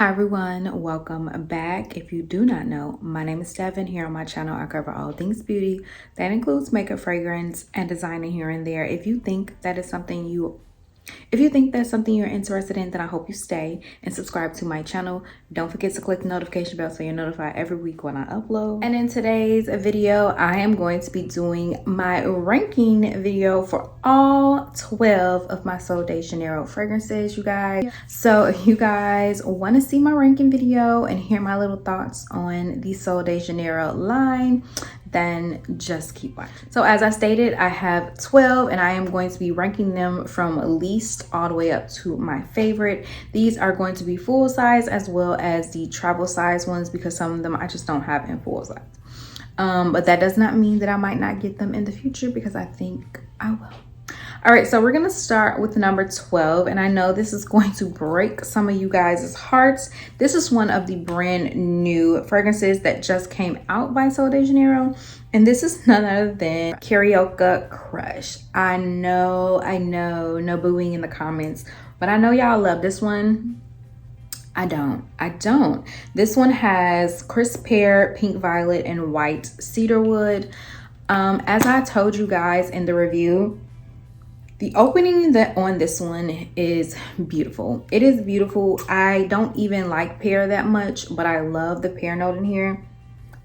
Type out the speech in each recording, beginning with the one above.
Hi everyone, welcome back. If you do not know, my name is Devon. Here on my channel, I cover all things beauty. That includes makeup, fragrance, and designing here and there. If you think that's something you're interested in, then I hope you stay and subscribe to my channel. Don't forget to click the notification bell so you're notified every week when I upload. And in today's video, I am going to be doing my ranking video for all 12 of my Sol de Janeiro fragrances, you guys. So if you guys want to see my ranking video and hear my little thoughts on the Sol de Janeiro line, then just keep watching. So as I stated, I have 12 and I am going to be ranking them from least all the way up to my favorite. These are going to be full size as well as the travel size ones because some of them I just don't have in full size. But that does not mean that I might not get them in the future because I think I will. All right, so we're gonna start with number 12, and I know this is going to break some of you guys' hearts. This is one of the brand new fragrances that just came out by Sol de Janeiro, and this is none other than Cheirosa Crush. I know, no booing in the comments, but I know y'all love this one. I don't. This one has crisp pear, pink violet, and white cedarwood. As I told you guys in the review, the opening on this one is beautiful. It is beautiful. I don't even like pear that much, but I love the pear note in here.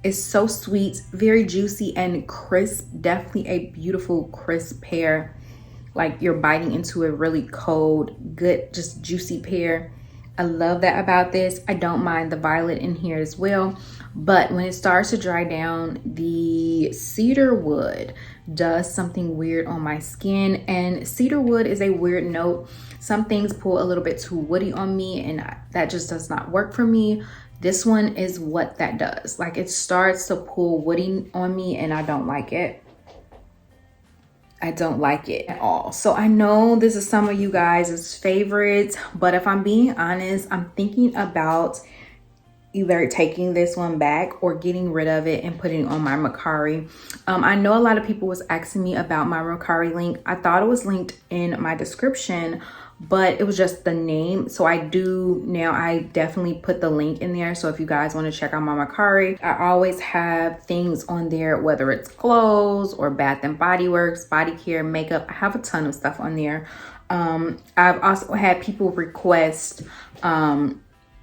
It's so sweet, very juicy and crisp. Definitely a beautiful crisp pear. Like you're biting into a really cold, good, just juicy pear. I love that about this. I don't mind the violet in here as well. But when it starts to dry down, the cedarwood does something weird on my skin. And cedarwood is a weird note. Some things pull a little bit too woody on me and that just does not work for me. This one is what that does. Like it starts to pull woody on me and I don't like it. I don't like it at all. So I know this is some of you guys' favorites, but if I'm being honest, I'm thinking about either taking this one back or getting rid of it and putting it on my Mercari. I know a lot of people was asking me about my Mercari link. I thought it was linked in my description, but it was just the name. So I definitely put the link in there. So if you guys want to check out my Mercari, I always have things on there, whether it's clothes or Bath and Body Works, body care, makeup. I have a ton of stuff on there. I've also had people request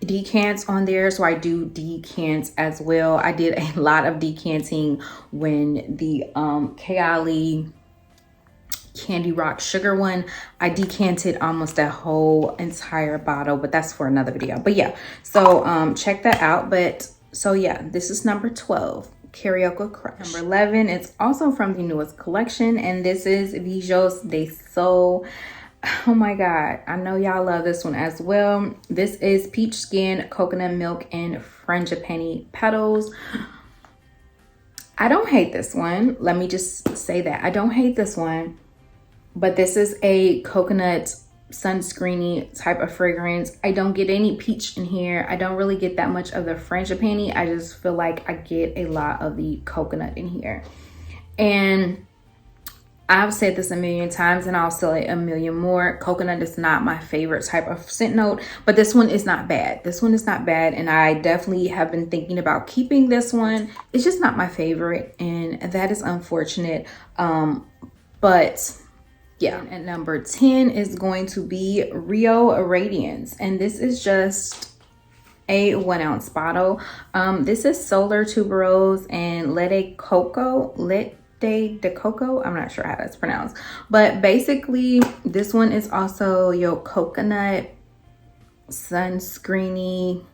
decants on there, so I do decants as well. I did a lot of decanting when the Kayali Candy Rock Sugar one, I decanted almost that whole entire bottle, but that's for another video. But yeah, so check that out. But so yeah, this is number 12, Cheirosa Crush. Number 11, it's also from the newest collection, and this is Vijos de Sol. Oh my god, I know y'all love this one as well. This is peach skin, coconut milk, and frangipani petals. I don't hate this one. Let me just say that I don't hate this one, but this is a coconut sunscreeny type of fragrance. I don't get any peach in here. I don't really get that much of the frangipani. I just feel like I get a lot of the coconut in here. And I've said this a million times and I'll say it a million more. Coconut is not my favorite type of scent note, but this one is not bad. This one is not bad, and I definitely have been thinking about keeping this one. It's just not my favorite, and that is unfortunate. But yeah, at number 10 is going to be Rio Radiance, and this is just a 1 ounce bottle. This is Solar Tuberose and Lete de Coco. I'm not sure how that's pronounced, but basically this one is also your coconut sunscreeny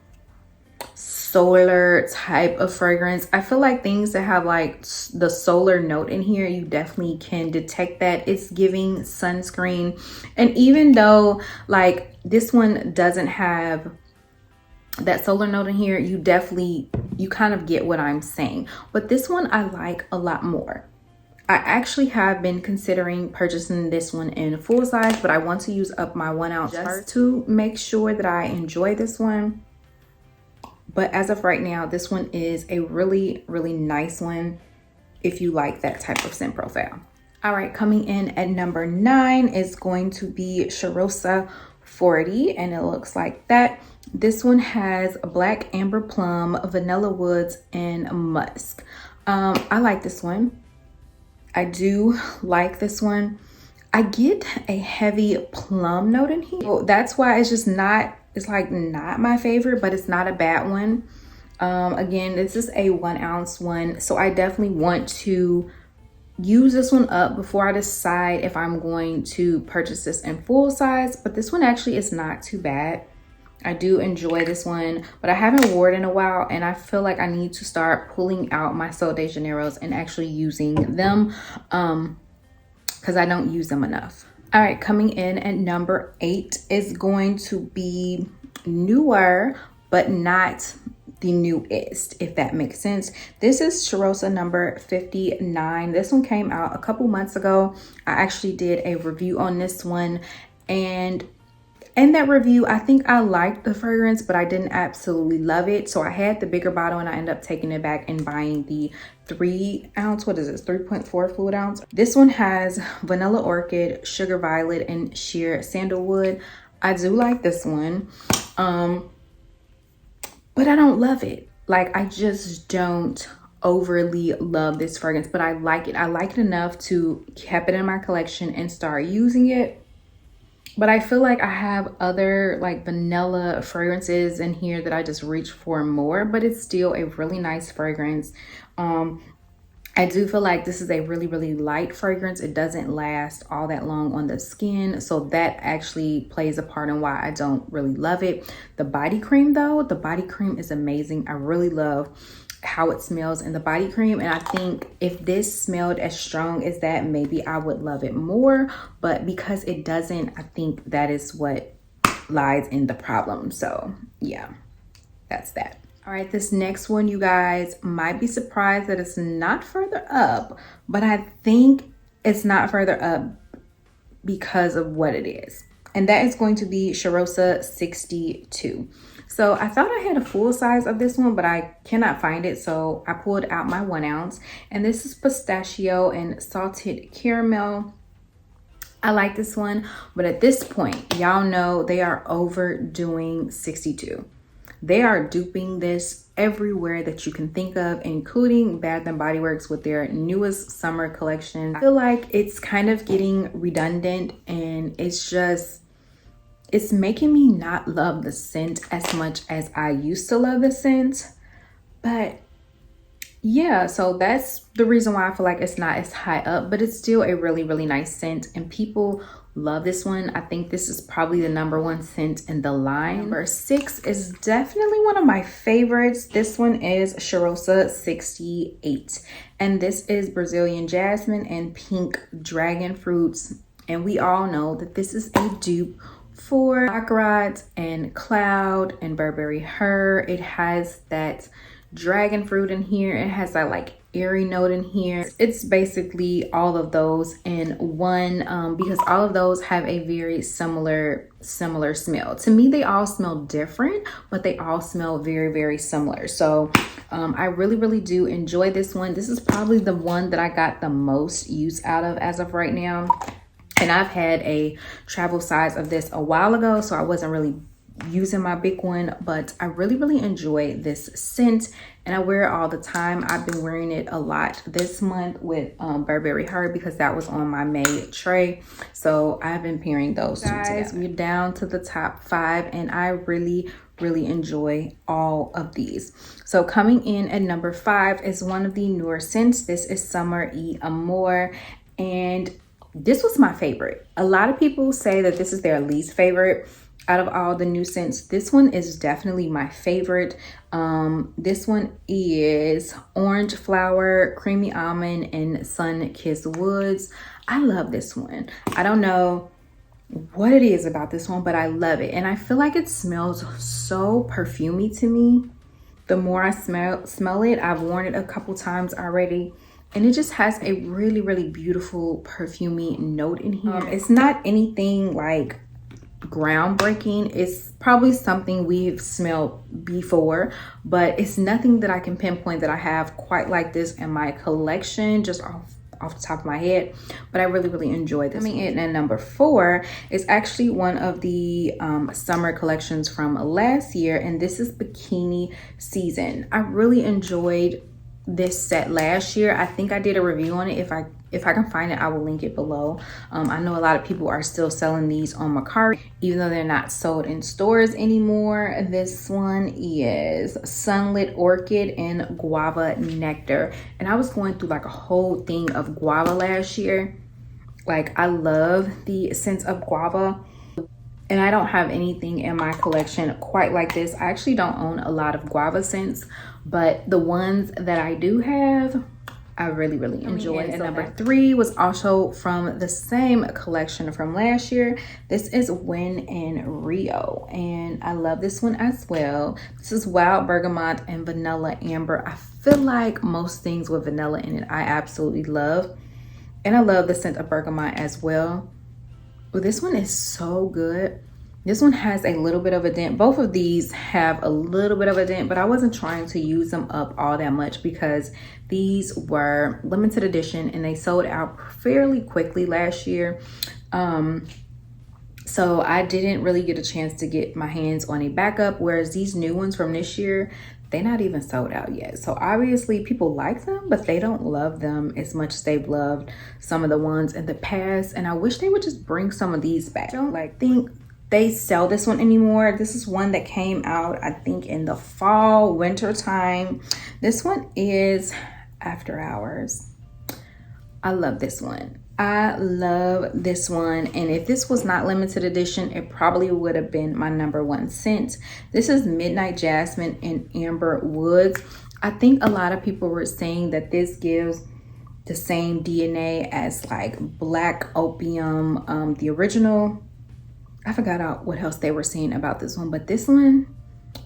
solar type of fragrance. I feel like things that have like the solar note in here, you definitely can detect that it's giving sunscreen. And even though like this one doesn't have that solar note in here, you kind of get what I'm saying. But this one I like a lot more. I actually have been considering purchasing this one in full size, but I want to use up my 1 ounce just to make sure that I enjoy this one. But as of right now, this one is a really, really nice one if you like that type of scent profile. All right, coming in at number 9 is going to be Cheirosa $40 and it looks like that. This one has black amber plum, vanilla woods, and musk. I like this one. I do like this one. I get a heavy plum note in here. So that's why it's just not, it's like not my favorite, but it's not a bad one. Again, this is a 1 ounce one. So I definitely want to use this one up before I decide if I'm going to purchase this in full size. But this one actually is not too bad. I do enjoy this one, but I haven't worn it in a while and I feel like I need to start pulling out my Sol de Janeiros and actually using them because I don't use them enough. All right, coming in at number 8 is going to be newer, but not the newest, if that makes sense. This is Cheirosa number 59. This one came out a couple months ago. I actually did a review on this one, and in that review, I think I liked the fragrance, but I didn't absolutely love it. So I had the bigger bottle and I ended up taking it back and buying the 3 ounce, what is this, 3.4 fluid ounce. This one has vanilla orchid, sugar violet, and sheer sandalwood. I do like this one, but I don't love it. Like, I just don't overly love this fragrance, but I like it. I like it enough to keep it in my collection and start using it. But I feel like I have other like vanilla fragrances in here that I just reach for more, but it's still a really nice fragrance. I do feel like this is a really, really light fragrance. It doesn't last all that long on the skin. So that actually plays a part in why I don't really love it. The body cream though, the body cream is amazing. I really love how it smells in the body cream, and I think if this smelled as strong as that, maybe I would love it more, but because it doesn't, I think that is what lies in the problem. So yeah, that's that. All right, this next one, you guys might be surprised that it's not further up, but I think it's not further up because of what it is, and that is going to be Cheirosa 62. So I thought I had a full size of this one, but I cannot find it. So I pulled out my 1 ounce, and this is pistachio and salted caramel. I like this one, but at this point, y'all know they are overdoing 62. They are duping this everywhere that you can think of, including Bath and Body Works with their newest summer collection. I feel like it's kind of getting redundant, and it's making me not love the scent as much as I used to love the scent. But yeah, so that's the reason why I feel like it's not as high up, but it's still a really, really nice scent, and people love this one. I think this is probably the #1 scent in the line. Number 6 is definitely one of my favorites. This one is Cheirosa 68, and this is Brazilian jasmine and pink dragon fruits. And we all know that this is a dupe for Baccarat and Cloud and Burberry Her. It has that dragon fruit in here. It has that like airy note in here. It's basically all of those in one, because all of those have a very similar smell. To me, they all smell different, but they all smell very, very similar. So I really, really do enjoy this one. This is probably the one that I got the most use out of as of right now. And I've had a travel size of this a while ago, so I wasn't really using my big one, but I really, really enjoy this scent, and I wear it all the time. I've been wearing it a lot this month with Burberry Her because that was on my May tray. So I've been pairing those two together. We're down to the top 5, and I really, really enjoy all of these. So coming in at number 5 is one of the newer scents. This is Summer y Amor, and this was my favorite. A lot of people say that this is their least favorite out of all the new scents. This one is definitely my favorite. This one is Orange Flower, Creamy Almond, and Sun Kissed Woods. I love this one. I don't know what it is about this one, but I love it. And I feel like it smells so perfumey to me. The more I smell it, I've worn it a couple times already, and it just has a really, really beautiful perfumey note in here. It's not anything like groundbreaking. It's probably something we've smelled before, but it's nothing that I can pinpoint that I have quite like this in my collection, just off the top of my head, but I really enjoyed this. Coming in at number 4 is actually one of the summer collections from last year, and this is Bikini Season. I really enjoyed this set last year. I think I did a review on it. If I can find it, I will link it below. I know a lot of people are still selling these on Mercari, even though they're not sold in stores anymore. This one is Sunlit Orchid and Guava Nectar. And I was going through like a whole thing of guava last year. Like, I love the scent of guava. And I don't have anything in my collection quite like this. I actually don't own a lot of guava scents, but the ones that I do have, I really enjoy. And number 3 was also from the same collection from last year. This is When in Rio, and I love this one as well. This is Wild Bergamot and Vanilla Amber. I feel like most things with vanilla in it I absolutely love, and I love the scent of bergamot as well. But this one is so good. This one has a little bit of a dent. Both of these have a little bit of a dent, but I wasn't trying to use them up all that much because these were limited edition and they sold out fairly quickly last year. So I didn't really get a chance to get my hands on a backup, whereas these new ones from this year, they're not even sold out yet. So obviously people like them, but they don't love them as much as they've loved some of the ones in the past. And I wish they would just bring some of these back. I don't think they sell this one anymore. This is one that came out, I think, in the fall, winter time. This one is After Hours. I love this one. I love this one, and if this was not limited edition, it probably would have been my number 1 scent. This is Midnight Jasmine and Amber Woods. I think a lot of people were saying that this gives the same DNA as like Black Opium, the original. I forgot what else they were saying about this one, but this one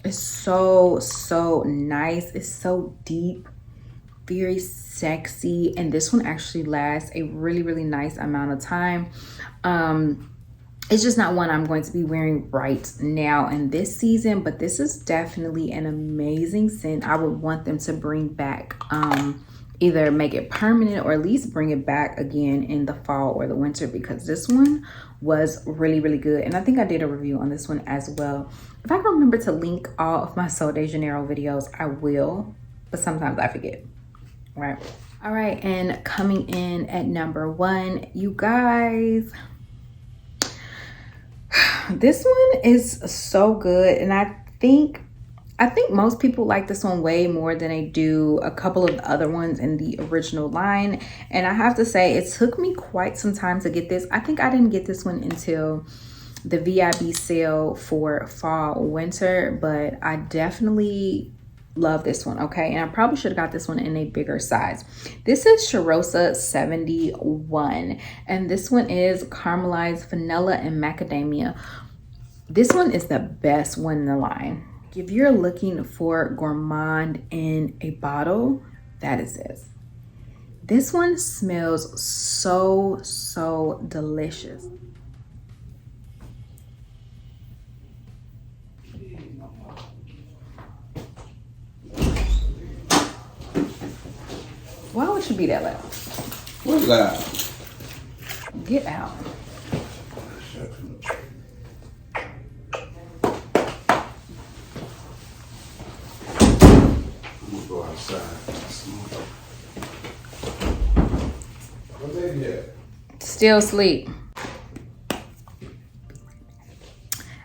is so nice. It's so deep, very sexy, and this one actually lasts a really nice amount of time. It's just not one I'm going to be wearing right now in this season, but this is definitely an amazing scent. I would want them to bring back, either make it permanent or at least bring it back again in the fall or the winter, because this one was really good. And I think I did a review on this one as well. If I can remember to link all of my Sol de Janeiro videos, I will, but sometimes I forget. Right. All right, and coming in at number 1, you guys, this one is so good, and I think most people like this one way more than they do a couple of the other ones in the original line. And I have to say, it took me quite some time to get this. I think I didn't get this one until the VIB sale for fall winter, but I definitely love this one. Okay, and I probably should have got this one in a bigger size. This is Cheirosa 71, and this one is caramelized vanilla and macadamia. This one is the best one in the line. If you're looking for gourmand in a bottle, that is this. This one smells so delicious. Why would you be that loud? What's loud? Get out. I'm gonna go outside. What baby at? Still asleep.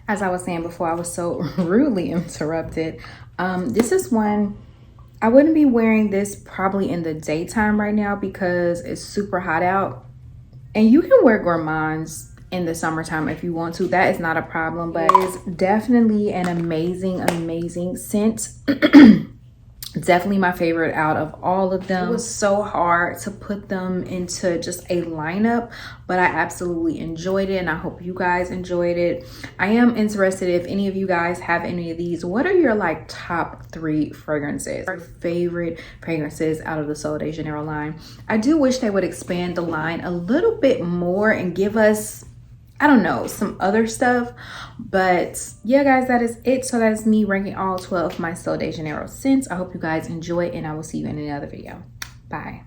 As I was saying before, I was so rudely interrupted. This is one I wouldn't be wearing this probably in the daytime right now because it's super hot out. And you can wear gourmands in the summertime if you want to. That is not a problem, but it's definitely an amazing scent. Definitely my favorite out of all of them. It was so hard to put them into just a lineup, but I absolutely enjoyed it, and I hope you guys enjoyed it. I am interested if any of you guys have any of these. What are your like top 3 fragrances? Your favorite fragrances out of the Sol de Janeiro line? I do wish they would expand the line a little bit more and give us, I don't know, some other stuff. But yeah, guys, that is it. So that is me ranking all 12 of my Sol de Janeiro scents. I hope you guys enjoy, and I will see you in another video. Bye.